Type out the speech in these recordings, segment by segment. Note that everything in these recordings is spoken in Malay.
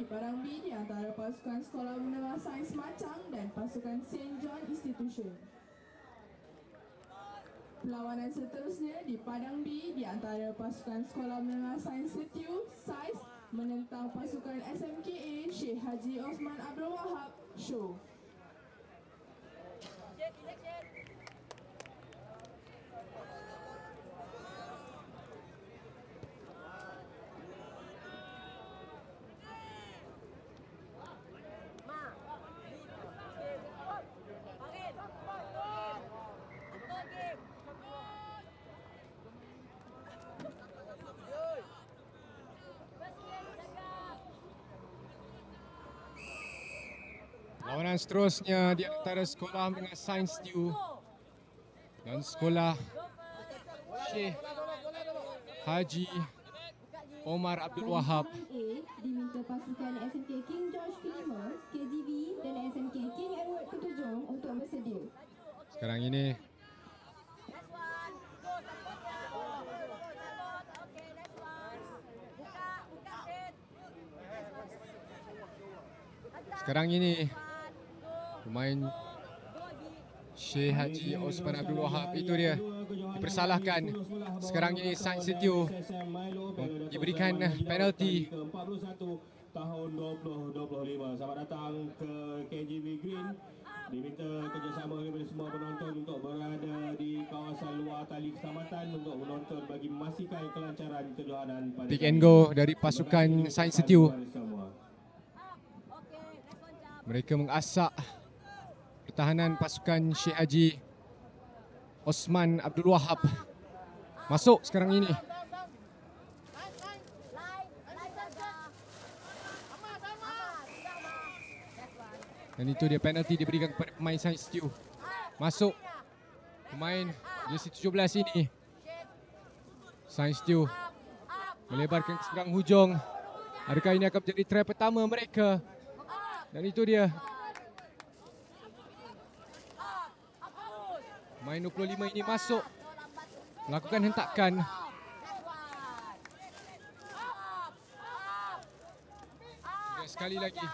padang B di antara pasukan Sekolah Menengah Sains Macang dan pasukan St. John Institution. Perlawanan seterusnya di padang B di antara pasukan Sekolah Menengah Sains Setiu SAIS menentang pasukan SMKA Sheikh Haji Osman Abdul Wahab Show. Lawanan seterusnya di antara Sekolah Menengah Sains Setiu dan Sekolah Sheikh Haji Omar Abdul Wahab. A diminta pasukan SMK King George ke-5, KGV dan SMK King Edward ke-7 untuk bersedia. Sekarang ini pemain Sheikh Haji Osman Abdul Wahab itu dia dipersalahkan. Sekarang ini Sains Setiu diberikan penalti. Tahun 2025. Selamat datang ke KGV Green. Diminta kerjasama kepada semua penonton untuk berada di kawasan luar tali keselamatan untuk menonton bagi memastikan kelancaran kejohanan pada Pick and go dari pasukan Sains Setiu. Mereka mengasak pertahanan pasukan Sheikh Haji Osman Abdul Wahab. Masuk sekarang ini. Dan itu dia penalti diberikan kepada pemain Sains Setiu. Masuk pemain jersey 17 ini. Sains Setiu melebarkan ke seberang hujung. Adakah ini akan menjadi try pertama mereka? Dan itu dia. Pemain 25 ini masuk melakukan hentakan. Dan sekali lagi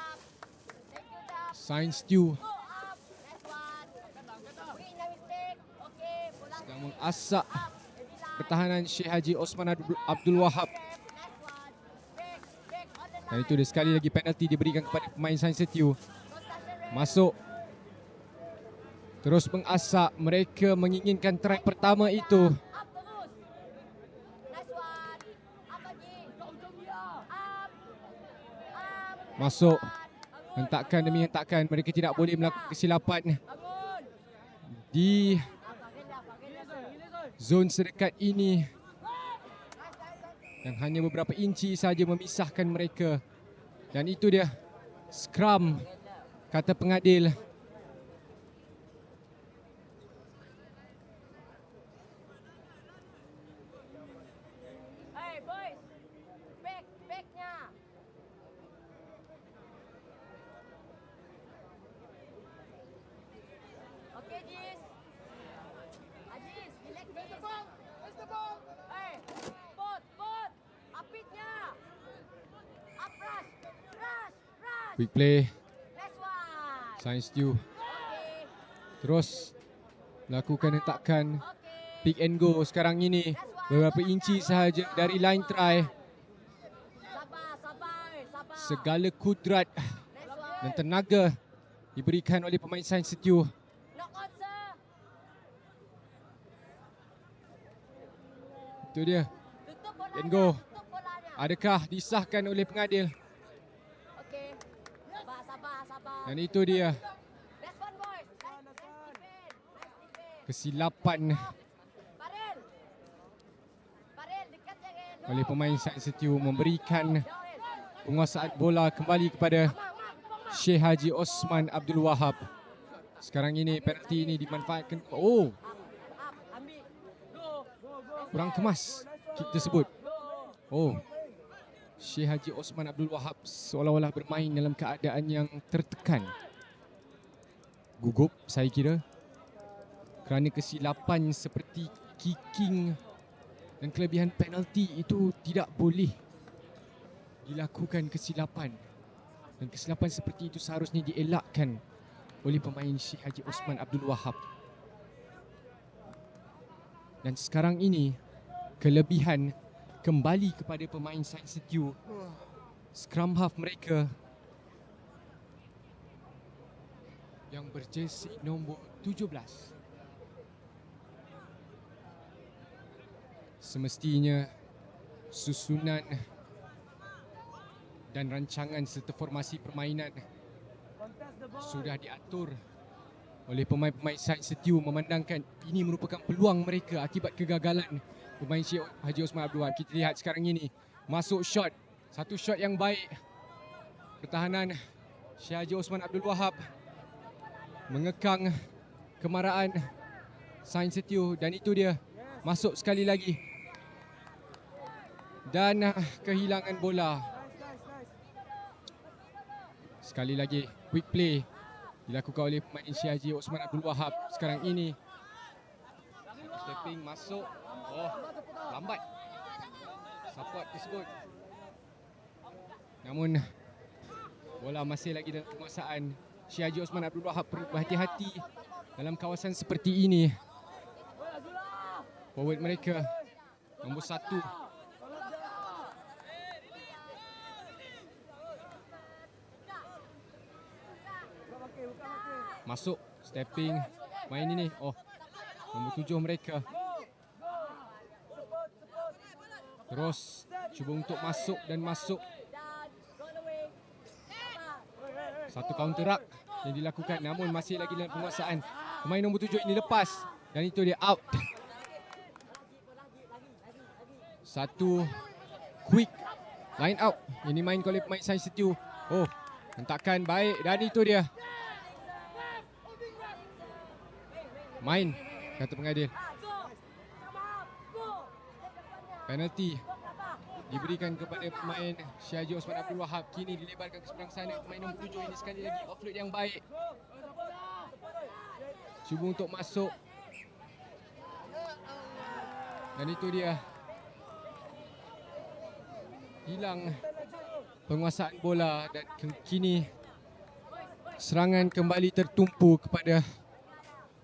Sains Setiu sedang mengasak pertahanan Sheikh Haji Osman Abdul Wahab. Dan itu dia sekali lagi penalti diberikan kepada pemain Sains Setiu. Masuk. Terus mengasak. Mereka menginginkan try pertama itu. Masuk. Hentakan demi hentakan. Mereka tidak boleh melakukan kesilapan di zon sedekat ini. Yang hanya beberapa inci saja memisahkan mereka. Dan itu dia scrum, kata pengadil. Hey boys, backnya. Okay, Jis. Ajis, relax. Where's the ball? Where's the ball? Hey, bot. Apitnya. Up rush. Quick play. Next one. Sains Setiu Okay. terus melakukan hentakan. Okay. Pick and go sekarang ini. Beberapa inci sahaja dari line try. Sabar. Segala kudrat Next one. dan tenaga diberikan oleh pemain Sains Setiu. Knock on, sir. Itu dia. Tutup bolanya. And go. Tutup bolanya. Adakah disahkan oleh pengadil? Okay. Sabar. Dan itu dia Next one, boys. Nice defense. kesilapan Parel, dekat jangan. oleh pemain Sains Setiu memberikan penguasaan bola kembali kepada Sheikh Haji Osman Abdul Wahab. Sekarang ini penalti ini dimanfaatkan. Oh, Ambil. kurang kemas kick tersebut. Oh, Sheikh Haji Osman Abdul Wahab seolah-olah bermain dalam keadaan yang tertekan. Gugup saya kira kerana kesilapan seperti kicking dan kelebihan penalti itu tidak boleh dilakukan kesilapan Dan kesilapan seperti itu seharusnya dielakkan oleh pemain Sheikh Haji Osman Abdul Wahab. Dan sekarang ini kelebihan kembali kepada pemain Sains Setiu. Scrum half mereka yang berjersey nombor 17. Semestinya susunan dan rancangan serta formasi permainan sudah diatur oleh pemain-pemain Sains Setiu, memandangkan ini merupakan peluang mereka akibat kegagalan pemain Sheikh Haji Osman Abdul Wahab. Kita lihat sekarang ini masuk shot, satu shot yang baik. Pertahanan Sheikh Haji Osman Abdul Wahab mengekang kemarahan Sains Setiu dan itu dia masuk sekali lagi. Dan kehilangan bola. Sekali lagi quick play dilakukan oleh pemain Sheikh Haji Osman Abdul Wahab. Sekarang ini stepping masuk. Oh, lambat support tersebut. Namun bola masih lagi dalam penguasaan. Sheikh Haji Osman Abdul Wahab perlu berhati-hati dalam kawasan seperti ini. Forward mereka nombor 1 masuk, stepping, main ini. Oh, nombor 7 mereka. Terus cuba untuk masuk dan masuk. Satu counter ruck yang dilakukan, namun masih lagi dalam penguasaan. Pemain nombor 7 ini lepas dan itu dia out. Satu quick line out yang dimainkan oleh pemain Sains Setiu. Oh, hentakan baik dan itu dia. Main, kata pengadil. Penalti diberikan kepada pemain Sheikh Haji Osman Abdul Wahab. Kini dilebarkan ke seberang sana. Pemain nombor 7 ini sekali lagi offload yang baik. Cuba untuk masuk. Dan itu dia. Hilang penguasaan bola dan kini serangan kembali tertumpu kepada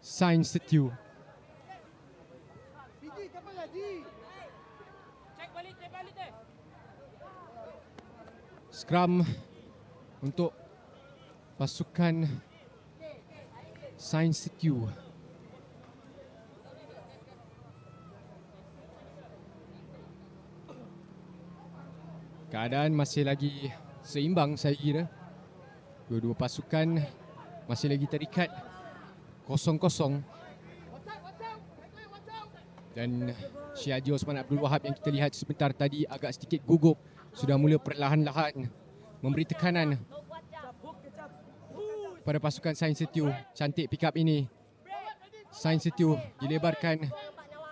Sains Setiu. Scrum untuk pasukan Sains Setiu. Keadaan masih lagi seimbang saya kira. Dua-dua pasukan masih lagi terikat 0-0. Dan Sheikh Haji Osman Abdul Wahab yang kita lihat sebentar tadi agak sedikit gugup, sudah mula perlahan-lahan memberi tekanan pada pasukan Sains Setiu. Cantik pick up ini. Sains Setiu dilebarkan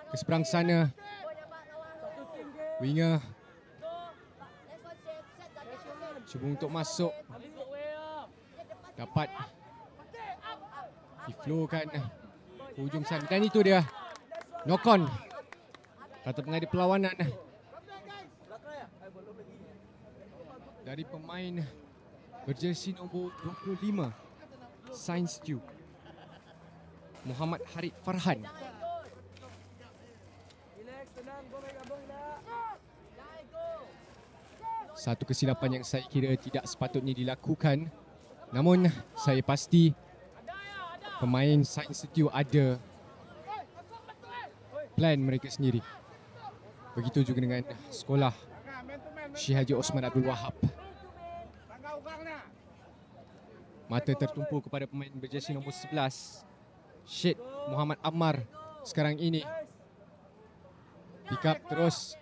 ke seberang sana. Winger cuba untuk masuk, dapat diflowkan ke hujung sana. Dan itu dia knock on, kata pengadil perlawanan dari pemain berjersey nombor 25 Sains Setiu, Muhammad Harid Farhan. Satu kesilapan yang saya kira tidak sepatutnya dilakukan. Namun saya pasti pemain Sains Setiu ada plan mereka sendiri. Begitu juga dengan sekolah Sheikh Haji Osman Abdul Wahab. Mata tertumpu kepada pemain berjersey nombor 11 Syed Muhammad Ammar sekarang ini. Pick up terus.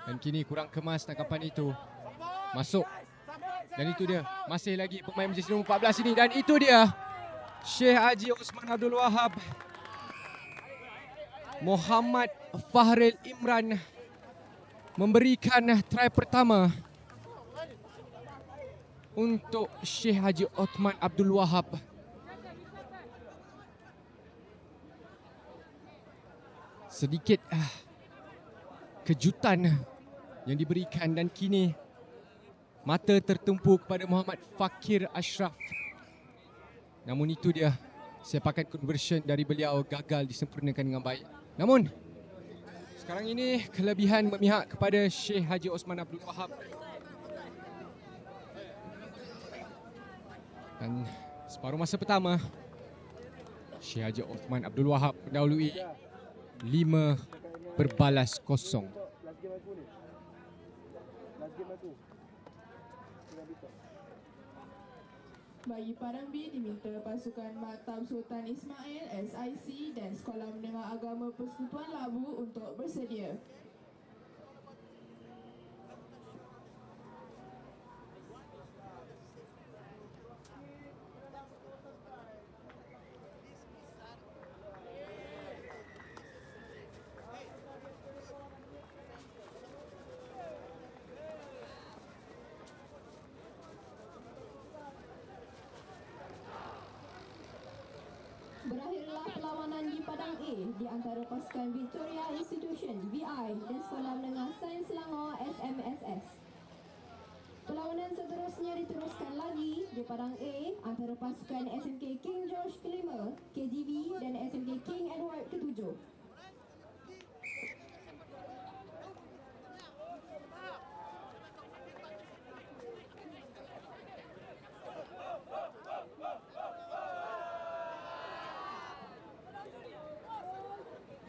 Dan kini kurang kemas tangkapan itu. Masuk. Dan itu dia. Masih lagi pemain berjersey nombor 14 ini. Dan itu dia Sheikh Haji Osman Abdul Wahab. Muhammad Fahril Imran memberikan try pertama untuk Sheikh Haji Osman Abdul Wahab. Sedikit kejutan yang diberikan dan kini mata tertumpu kepada Muhammad Fakir Ashraf. Namun itu dia, sepakan conversion dari beliau gagal disempurnakan dengan baik. Namun sekarang ini kelebihan memihak kepada Sheikh Haji Osman Abdul Wahab. Dan separuh masa pertama, Sheikh Haji Osman Abdul Wahab mendahului 5-0. Bagi Padang B diminta pasukan Maktab Sultan Ismail SIC dan Sekolah Menengah Agama Persekutuan Labu untuk bersedia. Berakhirlah perlawanan di Padang A di antara pasukan Victoria Institution VI dan Sekolah Menengah Sains Selangor SMSS. Perlawanan seterusnya diteruskan lagi di Padang A antara pasukan SMK King George ke-5 KGB dan SMK King Edward ke-7.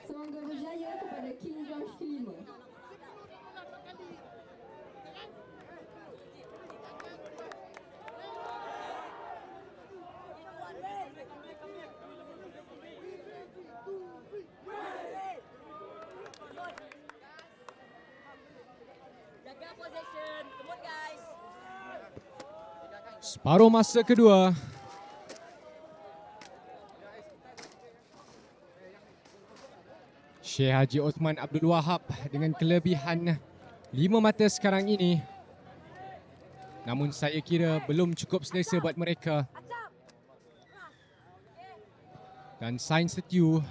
Semoga berjaya kepada King George ke-5. Jaga possession. Come on guys. Separuh masa kedua. Sheikh Haji Osman Abdul Wahab dengan kelebihan 5 mata sekarang ini. Namun saya kira belum cukup selesa buat mereka. Dan Sains Setiu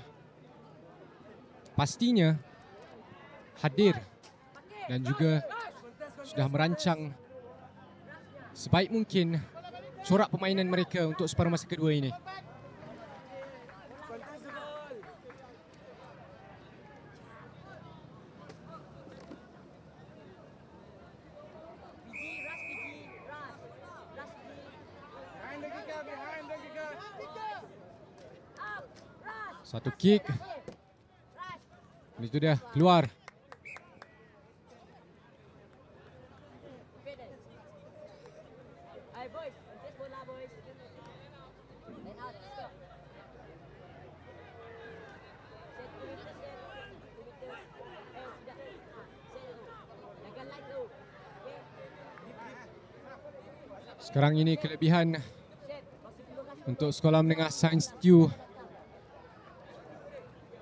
pastinya hadir dan juga sudah merancang sebaik mungkin corak permainan mereka untuk separuh masa kedua ini. Satu kick. Itu dia keluar. Hey boys, just bola boys. Line out, let's go. Set 2 meters, set 2 meters. Sudah. Set tu. Jaga line tu. Okay. Sekarang ini kelebihan Set. Masuk dulu kasih. untuk Sekolah Menengah Sains Setiu.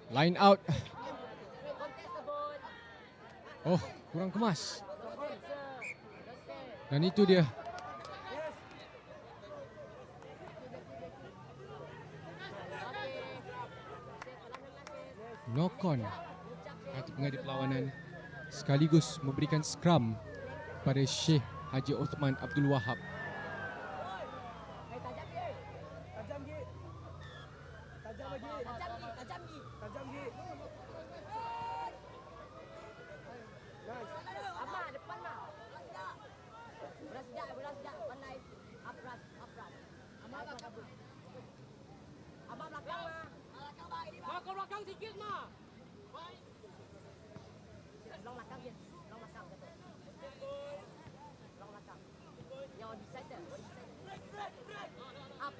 Line out. Contest the ball. Oh, kurang kemas. Sir. Dan itu dia. Knock on atau pengadil perlawanan sekaligus memberikan scrum pada Sheikh Haji Osman Abdul Wahab. Abang depan dah. Beras sekejap. Pandai. Apras. Abang kabur. Abang belakang mah. Kau ke belakang sikit mah. Long belakang je. Long belakang betul. Long belakang. Yang on this side dah. Up.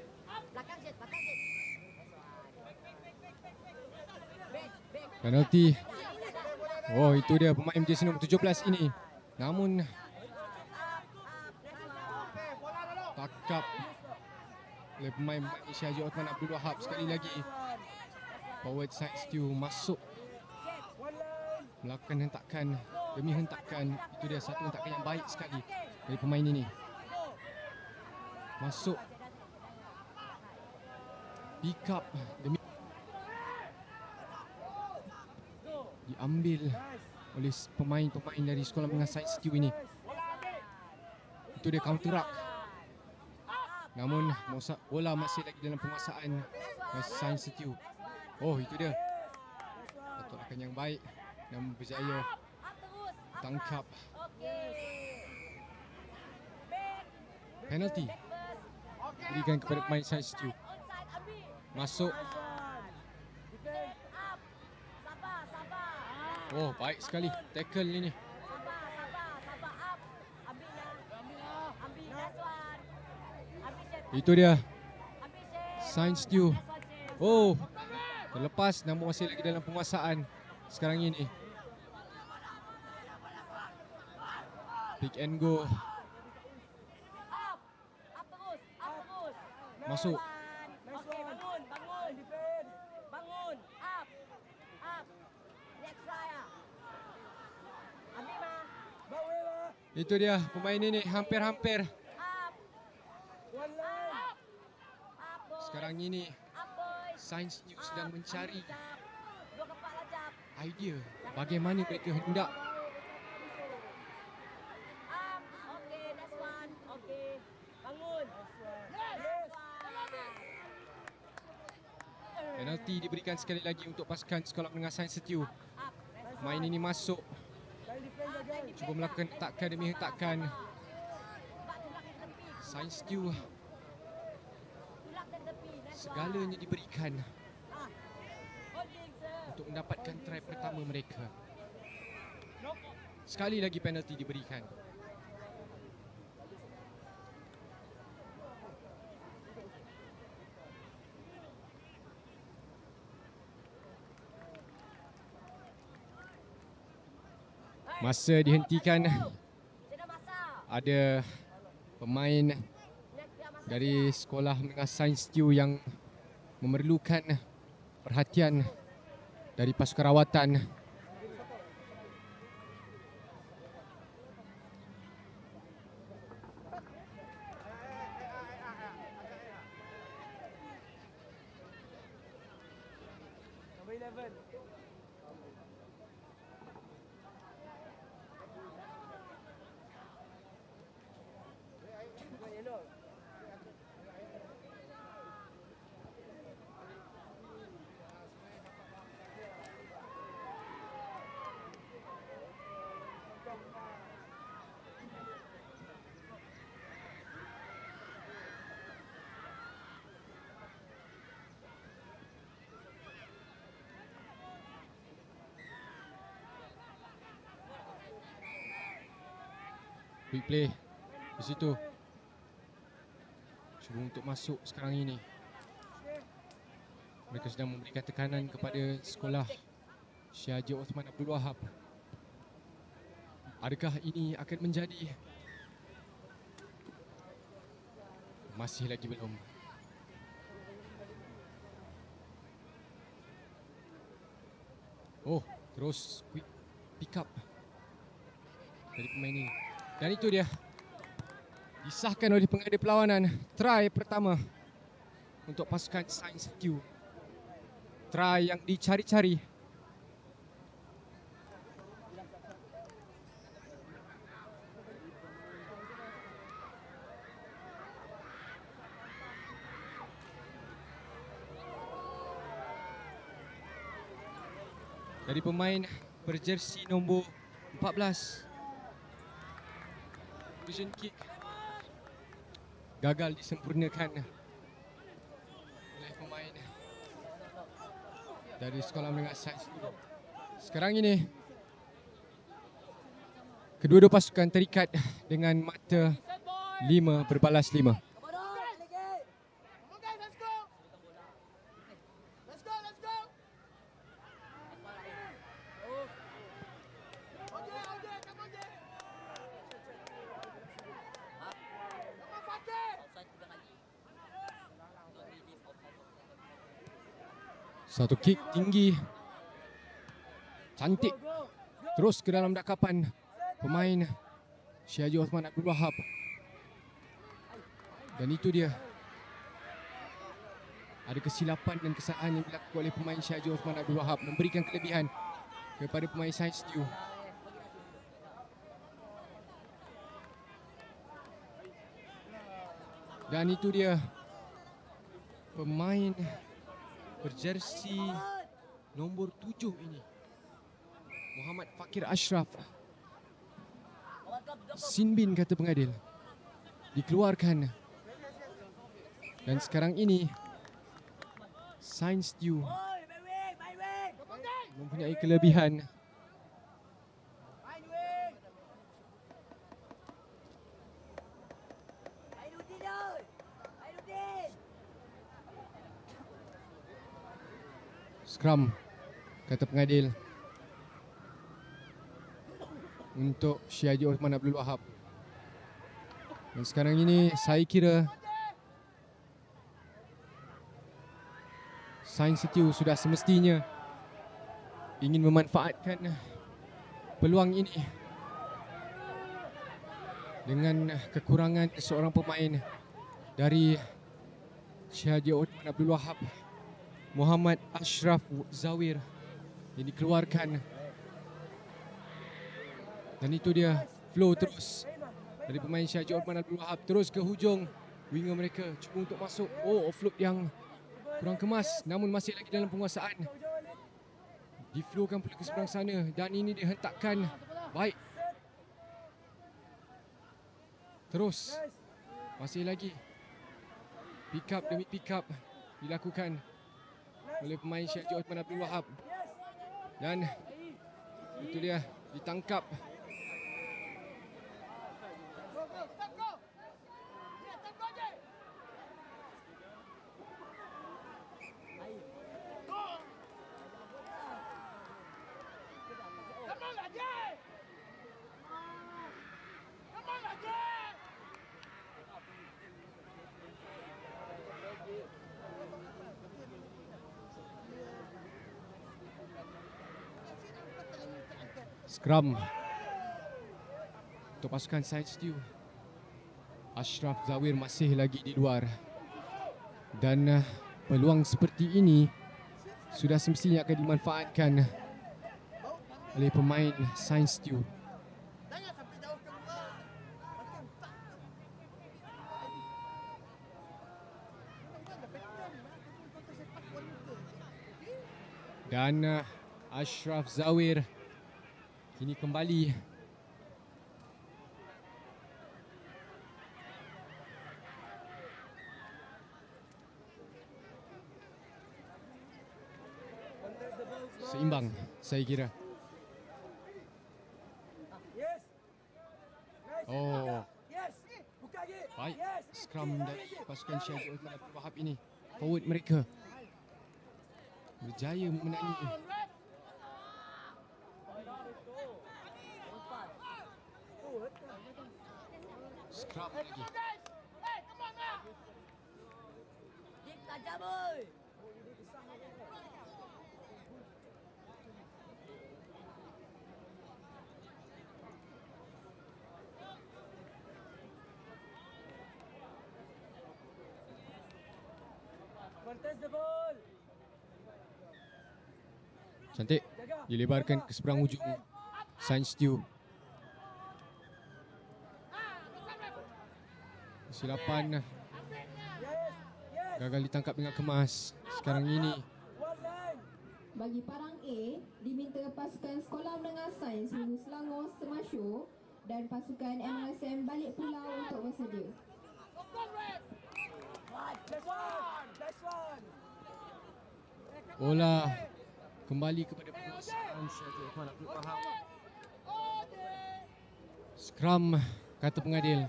Belakang je. Back. Penalti. Oh, itu dia pemain jersey nombor 17 ini. Namun takap oleh pemain Sheikh Haji Osman Abdul Wahab sekali lagi. Forward Sains Setiu masuk melakukan hentakan demi hentakan. Itu dia satu hentakan yang baik sekali dari pemain ini. Masuk pick up demi diambil oleh pemain-pemain dari Sekolah Menengah Sains Setiu ini. Itu dia counter up. Namun bola masih lagi dalam penguasaan Sains Setiu. Oh, itu dia. Tolakkan yang baik. Namun berjaya tangkap. Penalti berikan kepada pemain Sains Setiu. Masuk. Oh, baik sekali tackle ini. Itu dia Sains Setiu. Oh, terlepas namun masih lagi dalam penguasaan sekarang ini. Pick and go. Masuk. Okey, bangun. Bangun. Up. Next raya. Ambil mah. Itu dia pemain ini hampir-hampir. Sekarang ini Sains Setiu sedang mencari idea bagaimana mereka hendak Okey, that's one. Okey. Bangun. penalti diberikan sekali lagi untuk pasukan Sekolah Menengah Sains Setiu. Pemain ini masuk cuba melakukan hentakan demi hentakan. Sains Setiu segalanya diberikan untuk mendapatkan try pertama mereka. Sekali lagi penalti diberikan. Masa dihentikan. Ada pemain dari Sekolah Menengah Sains Setiu yang memerlukan perhatian dari pasukan rawatan. Quick play di situ. Cuba untuk masuk sekarang ini. Mereka sedang memberikan tekanan kepada sekolah Syekh Haji Osman Abdul Wahab. Adakah ini akan menjadi? Masih lagi belum. Oh, terus quick pick up dari pemain ini. Dan itu dia disahkan oleh pengada perlawanan. Try pertama untuk pasukan Sains Setiu. Try yang dicari-cari. Dari pemain berjersey nombor 14. Vision kick gagal disempurnakan oleh pemain dari Sekolah Menengah Sains Setiu. Sekarang ini kedua-dua pasukan terikat dengan mata 5 berbalas 5. Satu kick tinggi. Cantik. Terus ke dalam dakapan pemain Syekh Haji Osman Abdul Wahab. Dan itu dia. Ada kesilapan dan kesalahan yang dilakukan oleh pemain Syekh Haji Osman Abdul Wahab, memberikan kelebihan kepada pemain Sains Setiu. Dan itu dia pemain berjersey nombor 7 ini, Muhammad Fakir Ashraf. Sin bin kata pengadil, dikeluarkan. Dan sekarang ini Sains Stew mempunyai kelebihan. Scrum kata pengadil untuk Syed Osman Abdul Wahab. Dan sekarang ini saya kira Sains Stew sudah semestinya ingin memanfaatkan peluang ini dengan kekurangan seorang pemain dari Syed Osman Abdul Wahab, Muhammad Ashraf Zawir yang dikeluarkan. Dan itu dia flow terus dari pemain Syed Osman Abdul Wahab terus ke hujung winger mereka, cuba untuk masuk. Oh, offload yang kurang kemas, namun masih lagi dalam penguasaan. Diflowkan pula ke seberang sana dan ini dihentakkan baik. Terus masih lagi pick up demi pick up dilakukan oleh pemain Syed Osman Abdul Wahab. Dan itu dia ditangkap. Scrum untuk pasukan Sains Stew. Ashraf Zawir masih lagi di luar. Dan peluang seperti ini sudah semestinya akan dimanfaatkan oleh pemain Sains Stew. Dan Ashraf Zawir kini kembali seimbang, saya kira. Oh, baik scrum dari pasukan Syed Osman Abdul Wahab ini. Forward mereka berjaya memenangi. Scrum lagi. Cantik dilebarkan ke seberang hujung Sains Stew. Kesilapan gagal ditangkap dengan kemas. Sekarang ini Bagi parang A, diminta pasukan Sekolah Menengah Sains Hulu Selangor Semashu dan pasukan MSM balik pulau untuk bersedia. bola kembali kepada penguasaan Syed Osman Abdul Wahab. Scrum kata pengadil.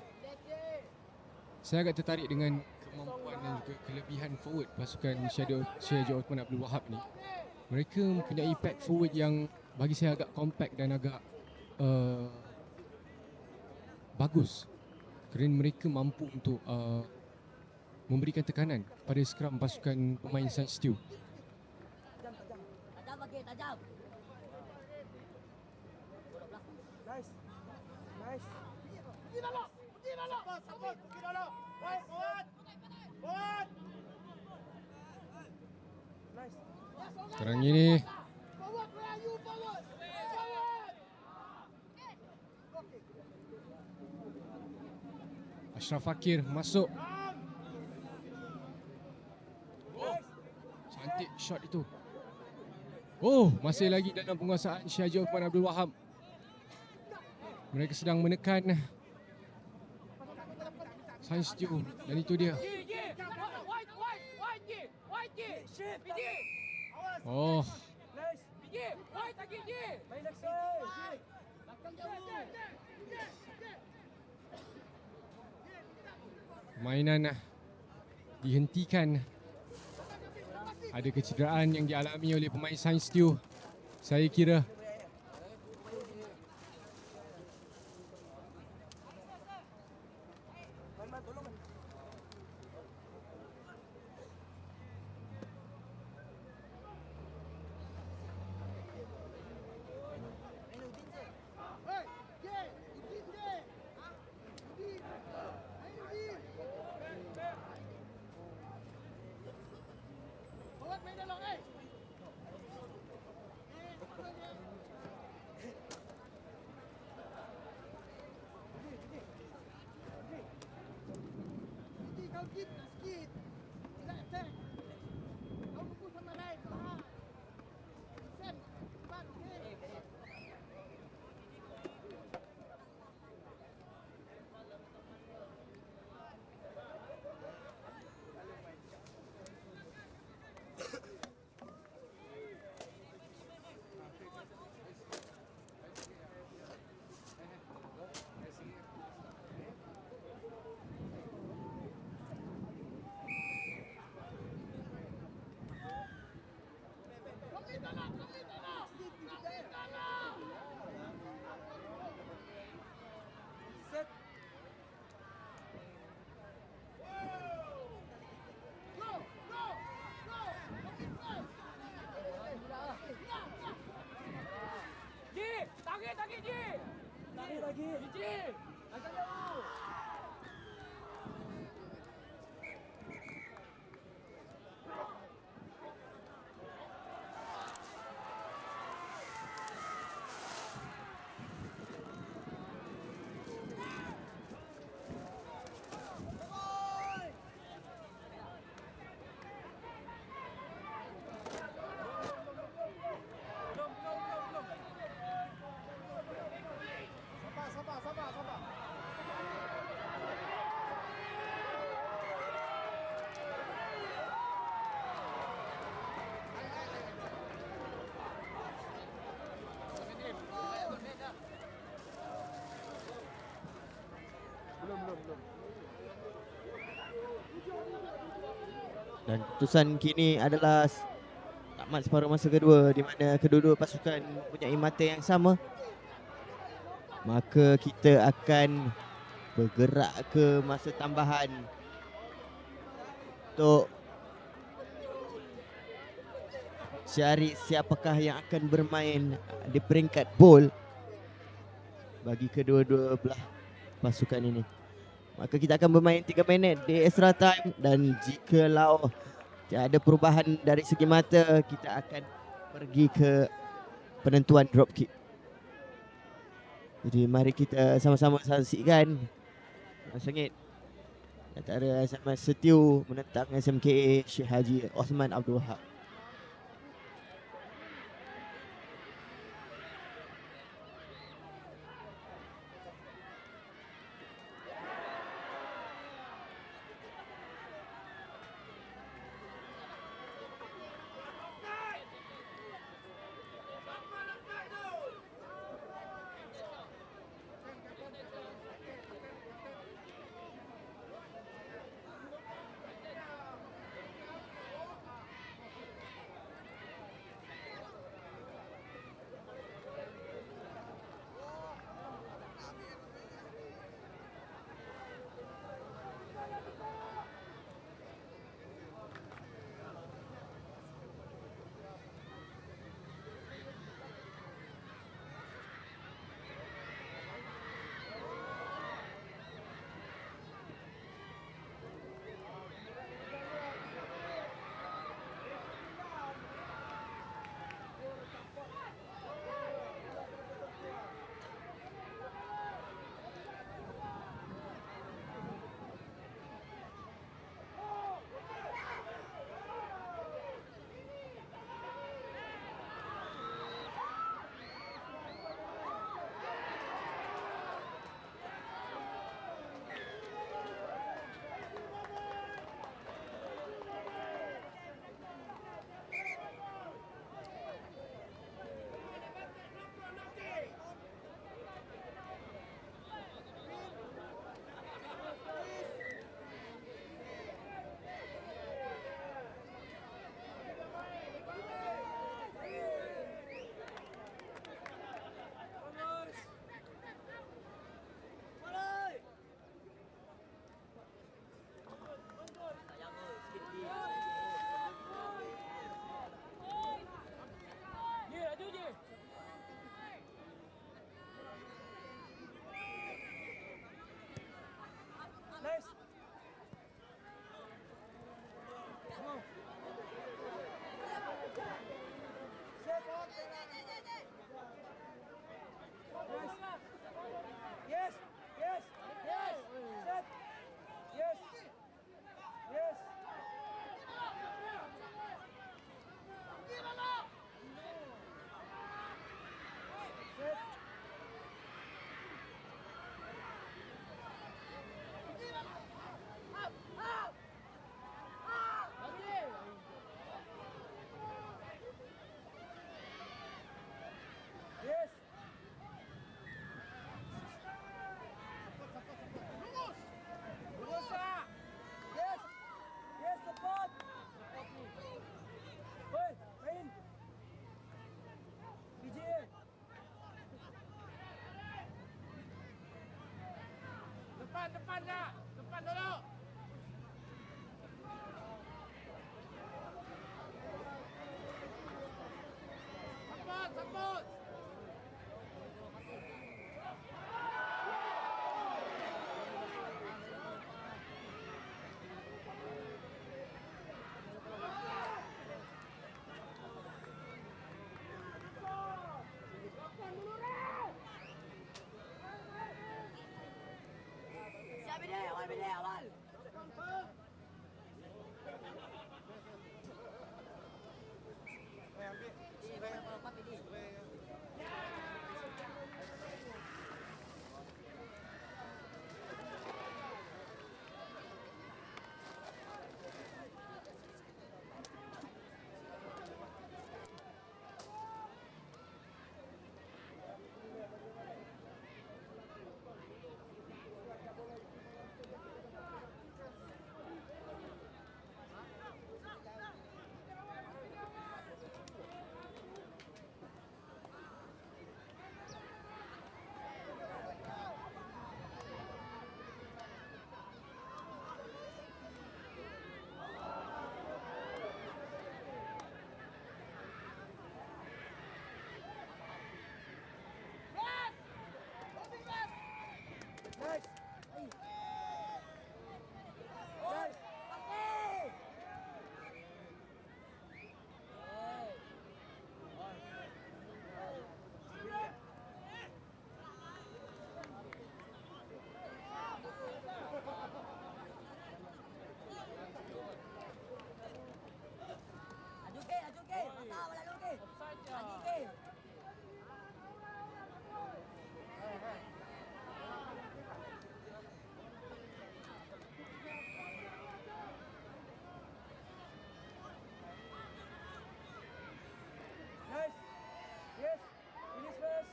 Saya agak tertarik dengan kemampuan dan juga kelebihan forward pasukan Syed Osman Abdul Wahab ni. Mereka mempunyai pack forward yang bagi saya agak compact dan agak bagus. Kerana mereka mampu untuk memberikan tekanan pada scrum pasukan pemain Sains Stew. Tajam lagi, tajam. Nice. Nice. Pergi dulu. Pergi dulu. Sabut, pergi dulu. Baik, forward. Forward. Nice. Sekarang ini Forward, where are you? Forward. Forward. Ashraf Fakir masuk cantik shot itu. Oh, masih lagi dalam penguasaan Syekh Haji Osman Abdul Wahab. Mereka sedang menekan Science Stew dan itu dia. Oh, permainan dihentikan. Ada kecederaan yang dialami oleh pemain Science Stew. Saya kira Dan keputusan kini adalah tamat separuh masa kedua, di mana kedua-dua pasukan mempunyai mata yang sama. Maka kita akan bergerak ke masa tambahan untuk cari siapakah yang akan bermain di peringkat bowl bagi kedua-dua belah pasukan ini. Maka kita akan bermain 3 minit di extra time, dan jikalau tiada perubahan dari segi mata, kita akan pergi ke penentuan drop kick. Jadi mari kita sama-sama saksikan sengit antara SMS Setiu menentang SMKA Syekh Haji Osman Abdul Wahab. Yes. Yes. Yes. Set. Yes. Yes. Set. Yes. Rusa. Yes. Yes, support. Oi, main. PGA. Depan kak. Depan dulu. Support. Siap bini awal. Nice. Nice. Aju ke. Pasal awal lalu ke. Lagi ke. Nice. Yes. Finish first.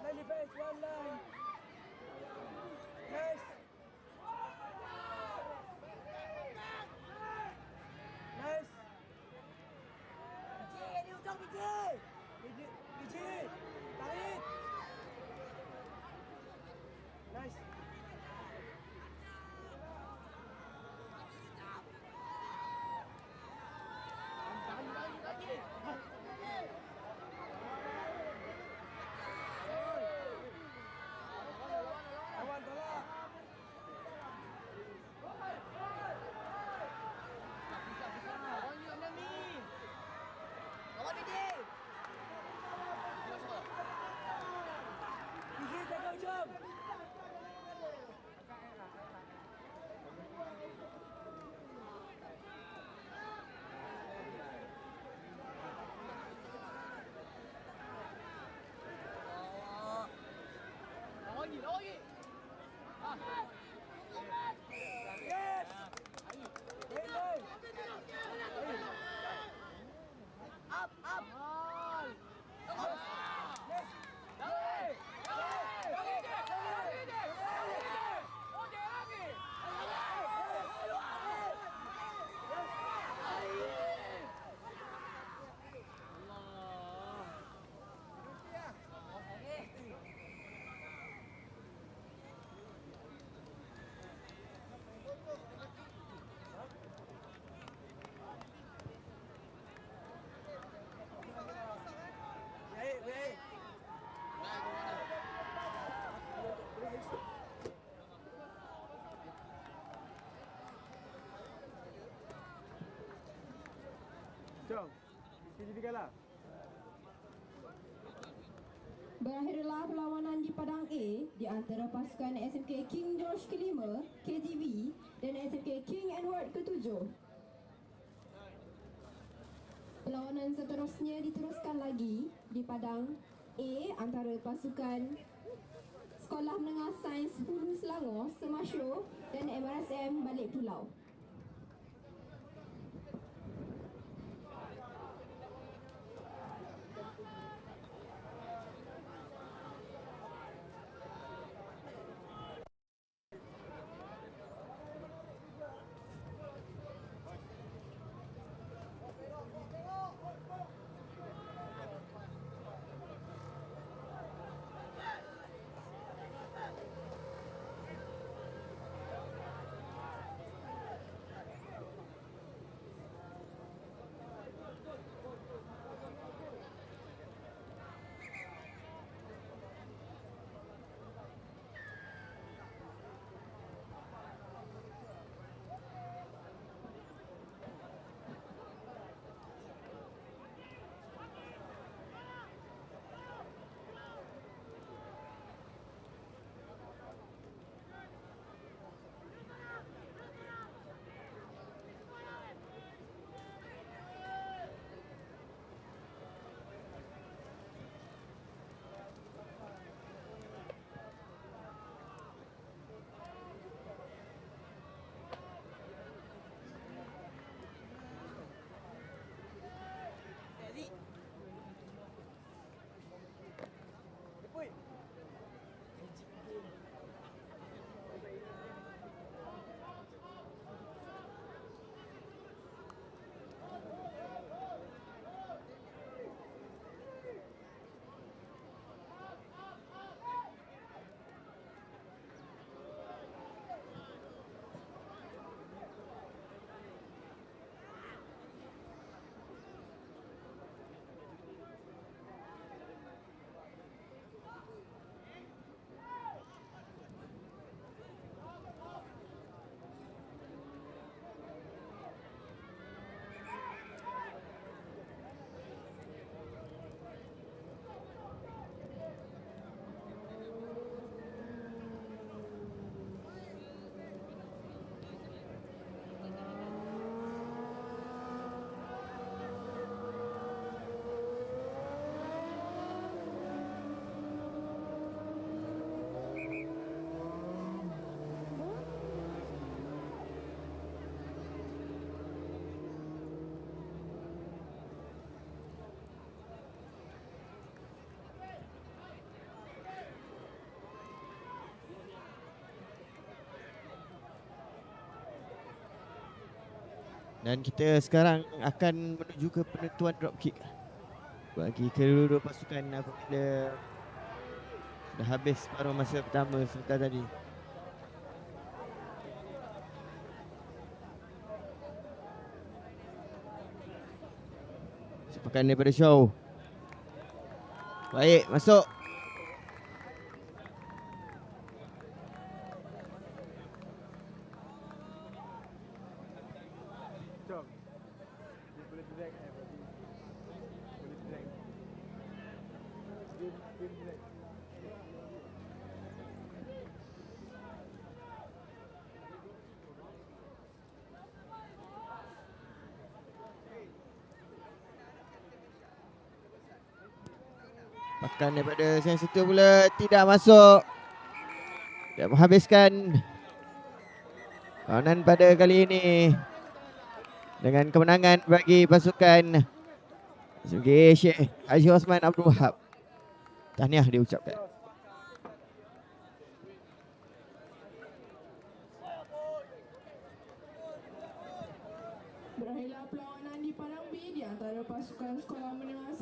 Line defense, one line. Nice. Nice. Biji di ujung biji. Biji. Tarik. Nice. Lawan tolak. Lawan biji. Biji jaga ujung. Yes. Hey. Up. Yes. Hey. Jom. KGB kalah. Berakhirlah perlawanan di padang A di antara pasukan SMK King George ke-5, KGV dan SMK King Edward ke-7. Perlawanan seterusnya diteruskan lagi di padang A antara pasukan Sekolah Menengah Sains Hulu Selangor, Semasyo dan MRSM Balik Pulau. Dan kita sekarang akan menuju ke penentuan drop kick bagi kedua-dua pasukan apabila dah habis separuh masa pertama sebentar tadi. Sepakan daripada Shaw. Baik, masuk. Jom. Dia boleh drag berarti. Boleh drag. Dia drag. Pakan daripada Sains itu pula tidak masuk. Tidak menghabiskan perlawanan pada kali ini dengan kemenangan bagi pasukan SMK Syekh Haji Osman Abdul Wahab. Tahniah diucapkan. Berakhirlah perlawanan di padang B di antara pasukan Sekolah Menengah